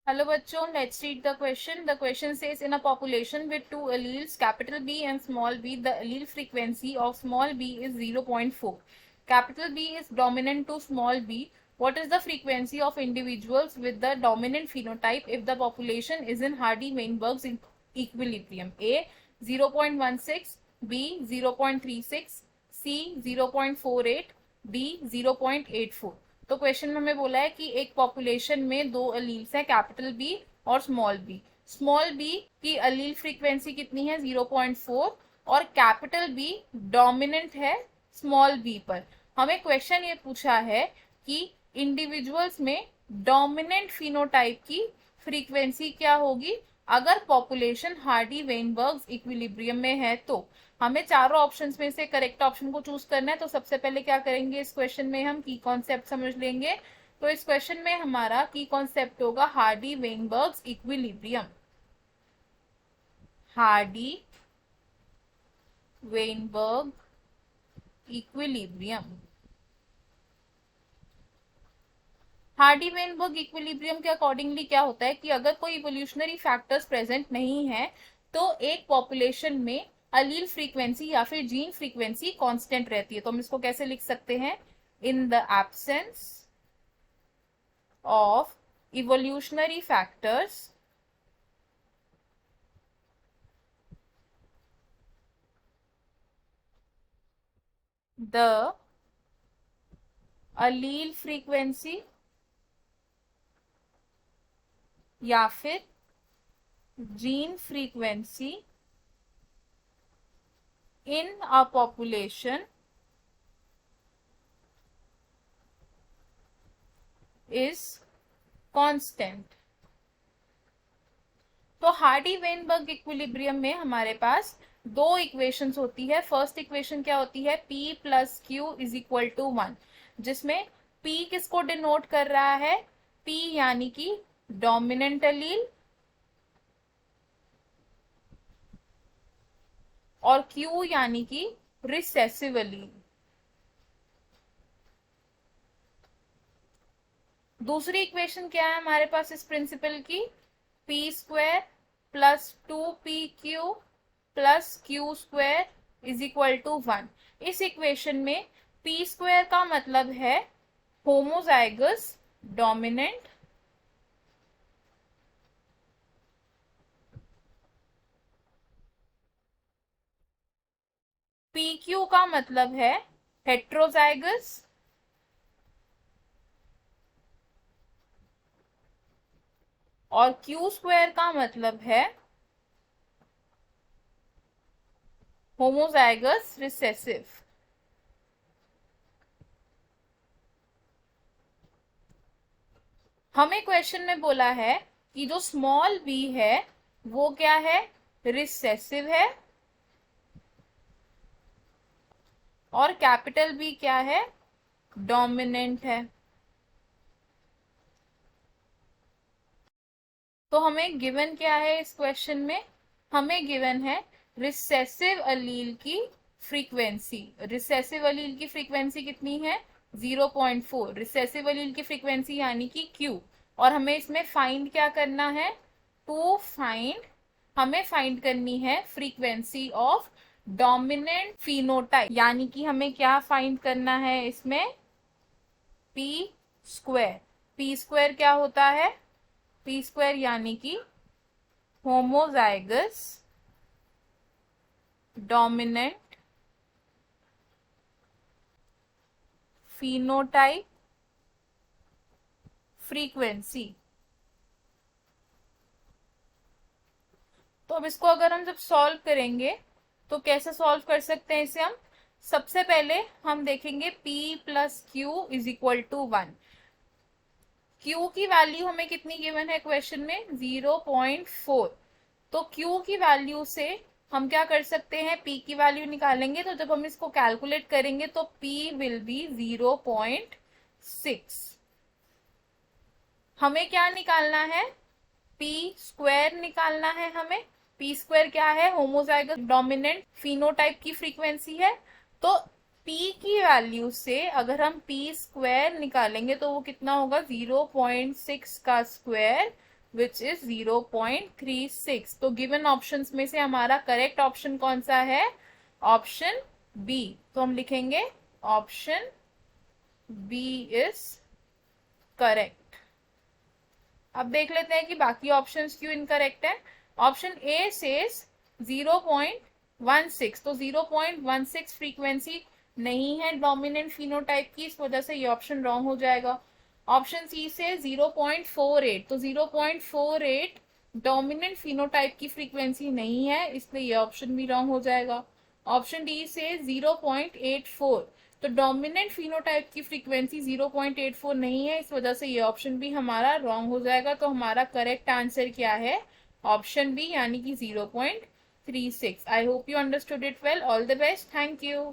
Hello bachcho, let's read the question. The question says, in a population with two alleles, capital B and small b, the allele frequency of small b is 0.4. Capital B is dominant to small b. What is the frequency of individuals with the dominant phenotype if the population is in Hardy-Weinberg's equilibrium? A 0.16, B 0.36, C 0.48, D 0.84. तो question में हमें बोला है कि एक population में दो alleles हैं, कैपिटल बी और स्मॉल बी. स्मॉल बी की अलील फ्रीक्वेंसी कितनी है? 0.4 और कैपिटल बी डोमिनेंट है स्मॉल बी पर. हमें क्वेश्चन ये पूछा है कि इंडिविजुअल्स में डोमिनेंट फिनोटाइप की फ्रीक्वेंसी क्या होगी अगर पॉपुलेशन हार्डी वेनबर्ग इक्विलिब्रियम में है. तो हमें चारों ऑप्शंस में से करेक्ट ऑप्शन को चूज करना है. तो सबसे पहले क्या करेंगे, इस क्वेश्चन में हम की कॉन्सेप्ट समझ लेंगे. तो इस क्वेश्चन में हमारा की कॉन्सेप्ट होगा Hardy Weinberg equilibrium. Hardy Weinberg equilibrium. Hardy Weinberg equilibrium के अकॉर्डिंगली क्या होता है कि अगर कोई इवोल्यूशनरी फैक्टर्स प्रेजेंट नहीं है तो एक पॉपुलेशन में अलील फ्रीक्वेंसी या फिर जीन फ्रीक्वेंसी कांस्टेंट रहती है. तो हम इसको कैसे लिख सकते हैं? In the absence of evolutionary factors, the allele frequency या फिर gene frequency in a population is constant. तो हार्डी वेनबर्ग इक्विलिब्रियम में हमारे पास दो इक्वेशंस होती है. फर्स्ट इक्वेशन क्या होती है? P plus Q is equal to 1, जिसमें P किसको डिनोट कर रहा है? P यानी कि डोमिनेंट अलील और Q यानी कि रिसेसिव अलील. दूसरी इक्वेशन क्या है हमारे पास इस प्रिंसिपल की? P square plus 2pq plus Q square is equal to 1. इस इक्वेशन में पी स्क्वायर का मतलब है होमोजाइगस डोमिनेंट पीक्यू का मतलब है हेट्रोजाइगस और क्यू स्क्वायर का मतलब है होमोजाइगस रिसेसिव. हमें क्वेश्चन में बोला है कि जो स्मॉल बी है वो क्या है? रिसेसिव है और कैपिटल बी क्या है? डोमिनेंट है. तो हमें गिवन क्या है इस क्वेश्चन में? हमें गिवन है रिसेसिव अलील की फ्रीक्वेंसी. रिसेसिव अलील की फ्रीक्वेंसी कितनी है? 0.4. रिसेसिव अलील की फ्रीक्वेंसी यानी कि Q. और हमें इसमें फाइंड क्या करना है? हमें फाइंड करनी है फ्रीक्वेंसी ऑफ डोमिनेंट फिनोटाइप. यानी कि हमें क्या फाइंड करना है इसमें? P square. P स्क्वायर क्या होता है? P स्क्वायर यानी कि होमोजाइगस डोमिनेंट फिनोटाइप फ्रीक्वेंसी. तो अब इसको अगर हम जब सॉल्व करेंगे तो कैसे सॉल्व कर सकते हैं इसे हम? सबसे पहले हम देखेंगे P plus Q is equal to 1. Q की वैल्यू हमें कितनी गिवन है क्वेश्चन में? 0.4. तो Q की वैल्यू से हम क्या कर सकते हैं? P की वैल्यू निकालेंगे. तो जब हम इसको कैलकुलेट करेंगे तो P विल बी 0.6. हमें क्या निकालना है? P स्क्वायर निकालना है हमें. P स्क्वायर क्या है? होमोजाइगस डोमिनेंट फिनोटाइप की फ्रीक्वेंसी है. तो P की वैल्यू से अगर हम P स्क्वायर निकालेंगे तो वो कितना होगा? 0.6 का स्क्वायर विच इज 0.36। तो गिवन ऑप्शंस में से हमारा करेक्ट ऑप्शन कौन सा है? Option B. तो हम लिखेंगे ऑप्शन बी इज करेक्ट। अब देख लेते हैं कि बाकी ऑप्शंस क्यों इनकरेक्ट है। ऑप्शन ए सेज 0.16, तो 0.16 फ्रीक्वेंसी नहीं है डोमिनेंट फिनोटाइप की, इस वजह से ये ऑप्शन रॉन्ग हो जाएगा। ऑप्शन सी से 0.48, तो 0.48 डोमिनेंट फिनोटाइप की फ्रीक्वेंसी नहीं है, इसलिए ये ऑप्शन भी रॉन्ग हो जाएगा। ऑप्शन डी से 0.84, तो डोमिनेंट फिनोटाइप की फ्रीक्वेंसी 0.84 नहीं है, इस वजह से ये ऑप्शन भी हमारा रॉन्ग हो जाएगा। तो हमारा करेक्ट आंसर क्या है? ऑप्शन बी, यानी कि 0.36। I hope you understood it well. All the best. Thank you.